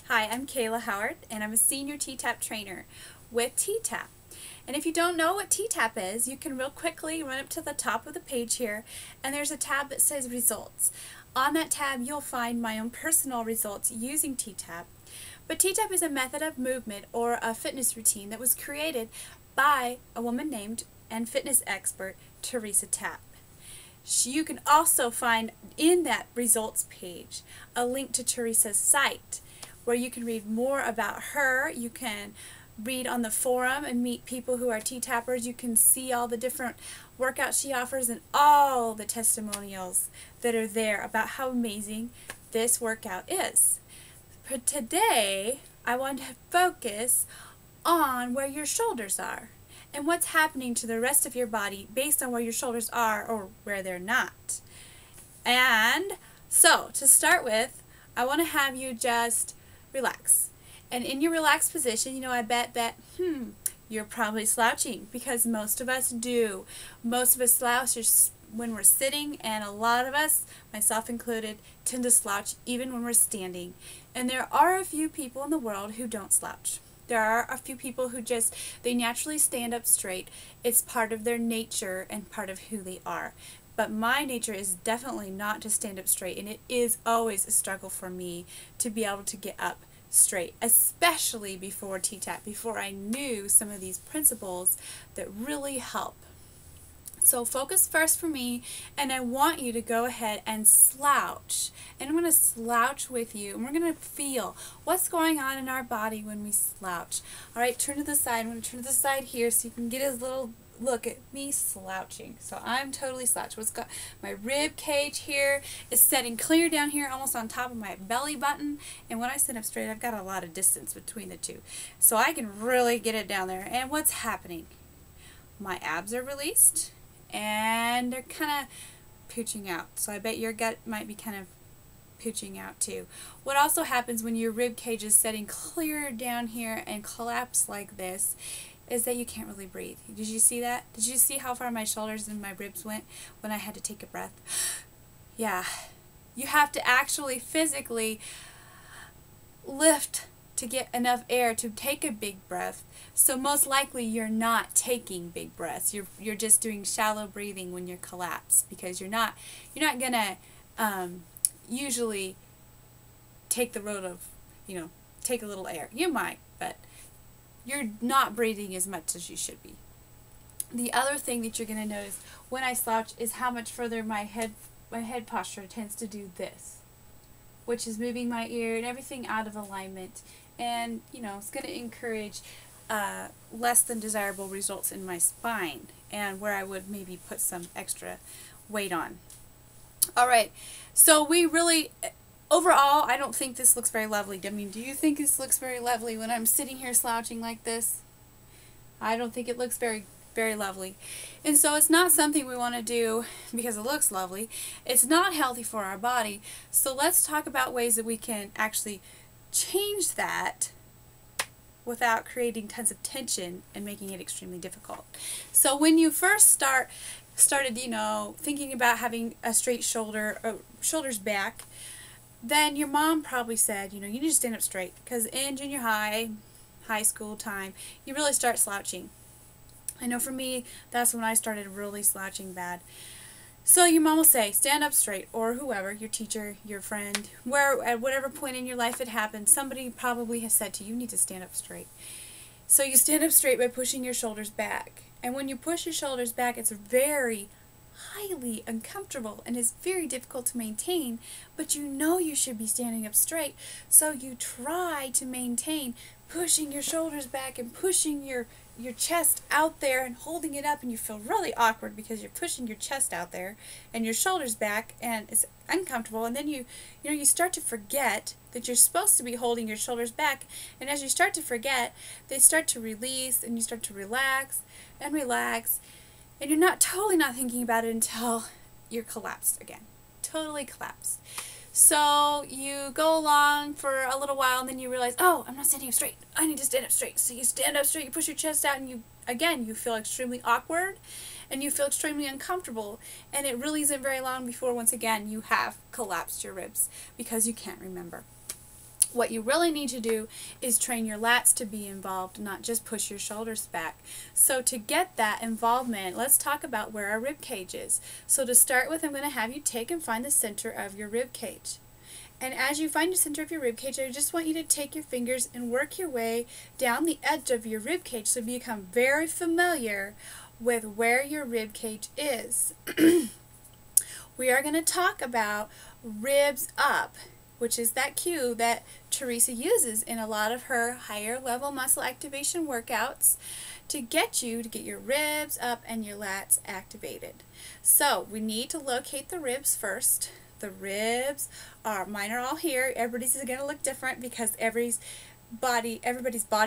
Hi, I'm Kayla Howard, and I'm a senior T-TAP trainer with T-TAP. And if you don't know what T-TAP is, you can real quickly run up to the top of the page here, and there's a tab that says Results. On that tab, you'll find my own personal results using T-TAP. But T-TAP is a method of movement or a fitness routine that was created by a woman named and fitness expert Teresa Tapp. You can also find in that results page a link to Teresa's site where you can read more about her. You can read on the forum and meet people who are T-Tappers. You can see all the different workouts she offers and all the testimonials that are there about how amazing this workout is. But today, I want to focus on where your shoulders are and what's happening to the rest of your body based on where your shoulders are or where they're not. And so, to start with, I want to have you just relax. And in your relaxed position, I bet that, you're probably slouching, because most of us do. Most of us slouch when we're sitting, and a lot of us, myself included, tend to slouch even when we're standing. And there are a few people in the world who don't slouch. There are a few people who they naturally stand up straight. It's part of their nature and part of who they are. But my nature is definitely not to stand up straight, and it is always a struggle for me to be able to get up straight, especially before T-TAP, before I knew some of these principles that really help. So focus first for me, and I want you to go ahead and slouch. And I'm going to slouch with you, and we're going to feel what's going on in our body when we slouch. Alright, turn to the side. I'm going to turn to the side here so you can get a little look at me slouching. So I'm totally slouched. My rib cage here is setting clear down here, almost on top of my belly button. And when I sit up straight, I've got a lot of distance between the two. So I can really get it down there. And what's happening? My abs are released, and they're kind of pooching out. So I bet your gut might be kind of pooching out too. What also happens when your rib cage is setting clear down here and collapse like this is that you can't really breathe. Did you see that? Did you see how far my shoulders and my ribs went when I had to take a breath? Yeah. You have to actually physically lift to get enough air to take a big breath. So most likely you're not taking big breaths. You're just doing shallow breathing when you're collapsed, because you're not gonna usually take the road of take a little air. You might, but you're not breathing as much as you should be. The other thing that you're going to notice when I slouch is how much further my head posture tends to do this, which is moving my ear and everything out of alignment. And, it's going to encourage less than desirable results in my spine, and where I would maybe put some extra weight on. Alright, so we really... Overall, I don't think this looks very lovely. I mean, do you think this looks very lovely when I'm sitting here slouching like this? I don't think it looks very, very lovely. And so it's not something we want to do because it looks lovely. It's not healthy for our body. So let's talk about ways that we can actually change that without creating tons of tension and making it extremely difficult. So when you first started, thinking about having a straight shoulders back, then your mom probably said, you need to stand up straight, because in junior high school time, you really start slouching. I know for me, that's when I started really slouching bad. So your mom will say, stand up straight, or whoever, your teacher, your friend, at whatever point in your life it happened, somebody probably has said to you, you need to stand up straight. So you stand up straight by pushing your shoulders back. And when you push your shoulders back, it's very highly uncomfortable and is very difficult to maintain, but you should be standing up straight, so you try to maintain pushing your shoulders back and pushing your chest out there and holding it up, and you feel really awkward because you're pushing your chest out there and your shoulders back, and it's uncomfortable. And then you start to forget that you're supposed to be holding your shoulders back, and as you start to forget, they start to release, and you start to relax and relax. And you're totally not thinking about it until you're collapsed again. Totally collapsed. So you go along for a little while, and then you realize, oh, I'm not standing up straight. I need to stand up straight. So you stand up straight, you push your chest out, and you feel extremely awkward, and you feel extremely uncomfortable. And it really isn't very long before, once again, you have collapsed your ribs because you can't remember. What you really need to do is train your lats to be involved, not just push your shoulders back. So to get that involvement, let's talk about where our rib cage is. So to start with, I'm going to have you take and find the center of your rib cage. And as you find the center of your rib cage, I just want you to take your fingers and work your way down the edge of your rib cage so you become very familiar with where your rib cage is. We are going to talk about ribs up, which is that cue that Teresa uses in a lot of her higher level muscle activation workouts to get your ribs up and your lats activated. So we need to locate the ribs first. The ribs mine are all here. Everybody's going to look different because everybody's body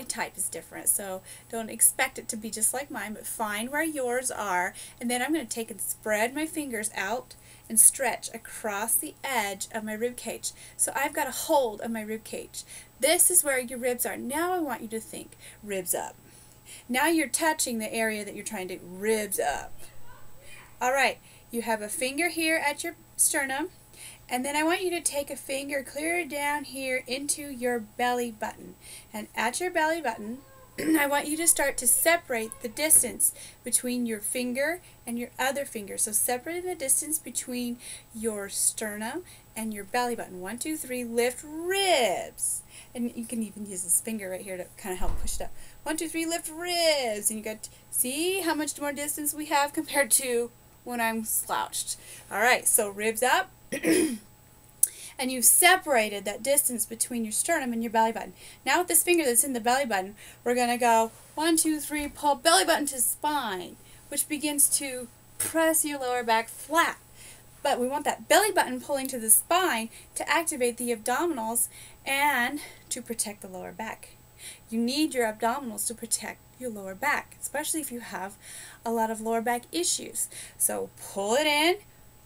type is different. So don't expect it to be just like mine, but find where yours are. And then I'm going to take and spread my fingers out and stretch across the edge of my rib cage. So I've got a hold of my rib cage. This is where your ribs are. Now I want you to think ribs up. Now you're touching the area that you're trying to ribs up. All right, you have a finger here at your sternum, and then I want you to take a finger clear down here into your belly button. And at your belly button, I want you to start to separate the distance between your finger and your other finger. So separating the distance between your sternum and your belly button. 1, 2, 3, lift ribs. And you can even use this finger right here to kind of help push it up. 1, 2, 3, lift ribs. And you got to see how much more distance we have compared to when I'm slouched. All right, so ribs up. And you've separated that distance between your sternum and your belly button. Now with this finger that's in the belly button, we're going to go 1, 2, 3, pull belly button to spine, which begins to press your lower back flat. But we want that belly button pulling to the spine to activate the abdominals and to protect the lower back. You need your abdominals to protect your lower back, especially if you have a lot of lower back issues. So pull it in.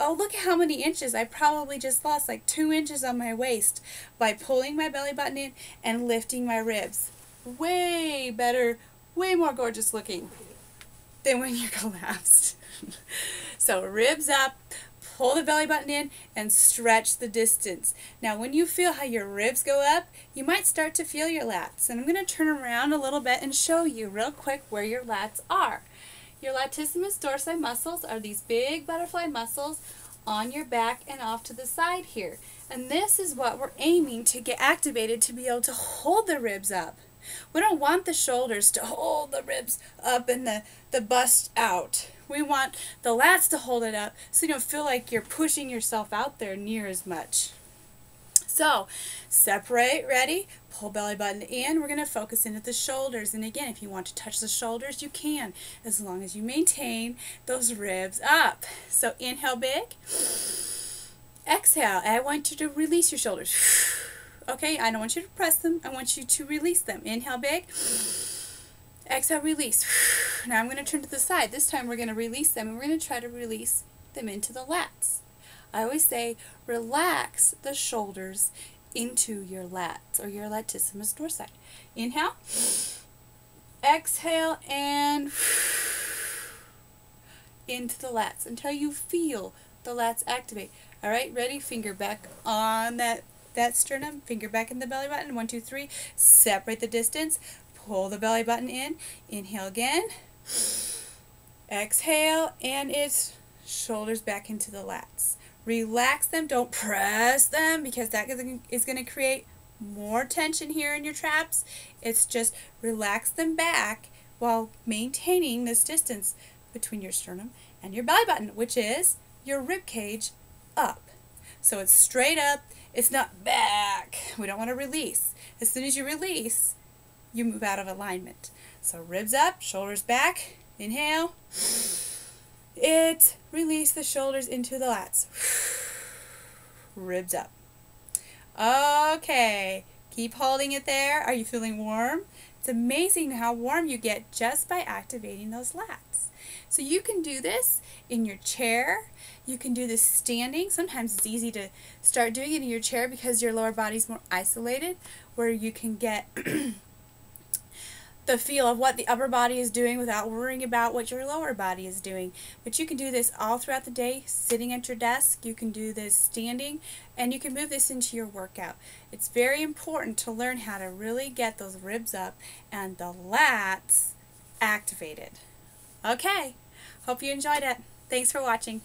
Oh, look at how many inches. I probably just lost like 2 inches on my waist by pulling my belly button in and lifting my ribs. Way better, way more gorgeous looking than when you collapsed. So ribs up, pull the belly button in, and stretch the distance. Now when you feel how your ribs go up, you might start to feel your lats. And I'm going to turn around a little bit and show you real quick where your lats are. Your latissimus dorsi muscles are these big butterfly muscles on your back and off to the side here. And this is what we're aiming to get activated to be able to hold the ribs up. We don't want the shoulders to hold the ribs up and the bust out. We want the lats to hold it up so you don't feel like you're pushing yourself out there near as much. So, separate, ready, pull belly button in. We're going to focus in at the shoulders. And again, if you want to touch the shoulders, you can, as long as you maintain those ribs up. So, inhale big. Exhale. I want you to release your shoulders. Okay, I don't want you to press them. I want you to release them. Inhale big. Exhale, release. Now I'm going to turn to the side. This time we're going to release them, and we're going to try to release them into the lats. I always say relax the shoulders into your lats or your latissimus dorsi. Inhale, exhale, and into the lats until you feel the lats activate. All right, ready? Finger back on that sternum, finger back in the belly button. 1, 2, 3. Separate the distance. Pull the belly button in. Inhale again. Exhale, and it's shoulders back into the lats. Relax them, don't press them because that is going to create more tension here in your traps. It's just relax them back while maintaining this distance between your sternum and your belly button, which is your rib cage up. So it's straight up, it's not back. We don't want to release. As soon as you release, you move out of alignment. So ribs up, shoulders back, inhale. It's release the shoulders into the lats. Ribs up. Okay, keep holding it there. Are you feeling warm? It's amazing how warm you get just by activating those lats. So you can do this in your chair. You can do this standing. Sometimes it's easy to start doing it in your chair because your lower body's more isolated, where you can get the feel of what the upper body is doing without worrying about what your lower body is doing. But you can do this all throughout the day, sitting at your desk. You can do this standing, and you can move this into your workout. It's very important to learn how to really get those ribs up and the lats activated. Okay, hope you enjoyed it. Thanks for watching.